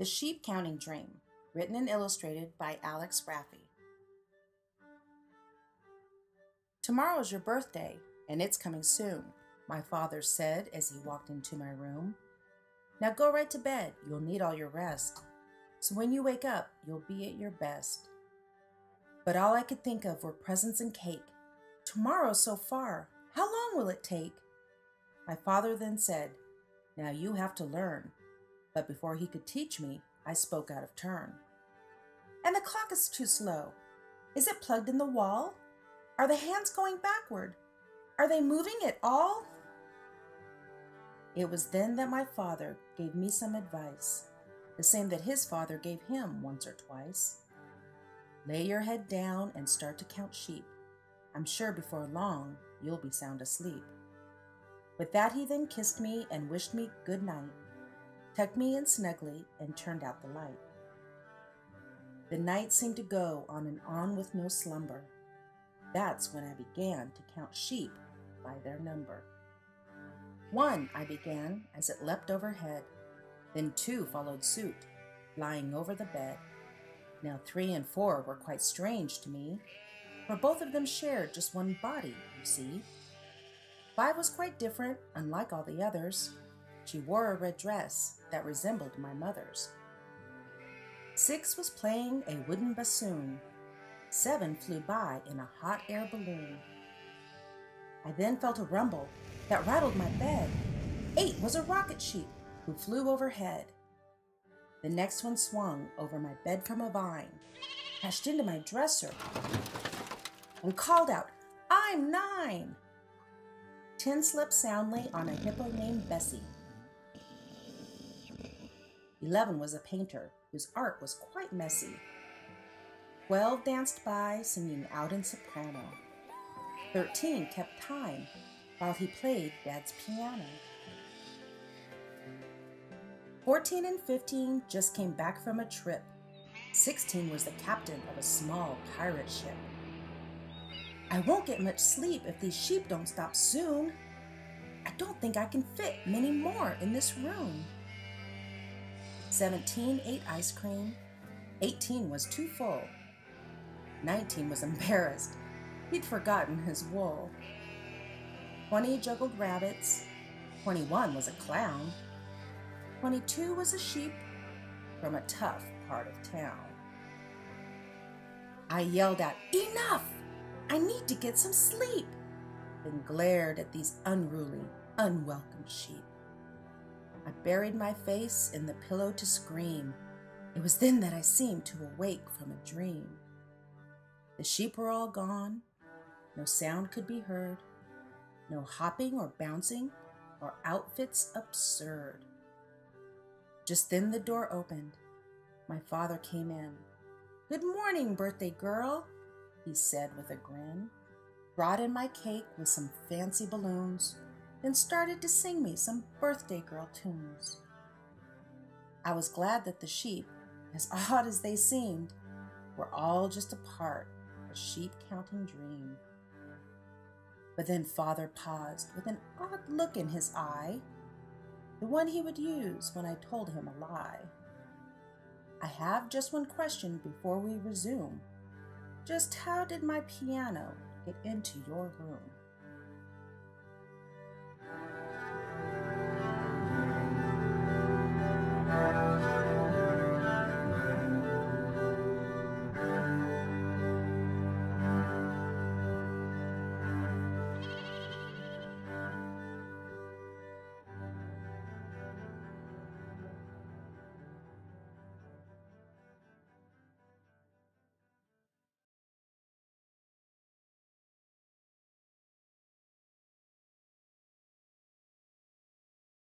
The Sheep Counting Dream, written and illustrated by Raffi. Tomorrow is your birthday, and it's coming soon, my father said as he walked into my room. Now go right to bed, you'll need all your rest. So when you wake up, you'll be at your best. But all I could think of were presents and cake. Tomorrow's so far, how long will it take? My father then said, now you have to learn. But before he could teach me, I spoke out of turn. And the clock is too slow. Is it plugged in the wall? Are the hands going backward? Are they moving at all? It was then that my father gave me some advice, the same that his father gave him once or twice. Lay your head down and start to count sheep. I'm sure before long you'll be sound asleep. With that he then kissed me and wished me good night, tucked me in snugly and turned out the light. The night seemed to go on and on with no slumber. That's when I began to count sheep by their number. 1, I began as it leapt overhead. Then 2 followed suit, lying over the bed. Now 3 and 4 were quite strange to me, for both of them shared just one body, you see. 5 was quite different, unlike all the others. She wore a red dress that resembled my mother's. 6 was playing a wooden bassoon. 7 flew by in a hot air balloon. I then felt a rumble that rattled my bed. 8 was a rocket sheep who flew overhead. The next one swung over my bed from a vine, crashed into my dresser, and called out, I'm 9. 10 slept soundly on a hippo named Bessie. 11 was a painter whose art was quite messy. 12 danced by, singing out in soprano. 13 kept time while he played Dad's piano. 14 and 15 just came back from a trip. 16 was the captain of a small pirate ship. I won't get much sleep if these sheep don't stop soon. I don't think I can fit many more in this room. 17 ate ice cream. 18 was too full. 19 was embarrassed. He'd forgotten his wool. 20 juggled rabbits. 21 was a clown. 22 was a sheep from a tough part of town. I yelled out, enough! I need to get some sleep, then glared at these unruly, unwelcome sheep. I buried my face in the pillow to scream. It was then that I seemed to awake from a dream. The sheep were all gone. No sound could be heard. No hopping or bouncing or outfits absurd. Just then the door opened. My father came in. Good morning, birthday girl, he said with a grin. Brought in my cake with some fancy balloons, then started to sing me some birthday girl tunes. I was glad that the sheep, as odd as they seemed, were all just a part of a sheep-counting dream. But then Father paused with an odd look in his eye, the one he would use when I told him a lie. I have just one question before we resume. Just how did my piano get into your room?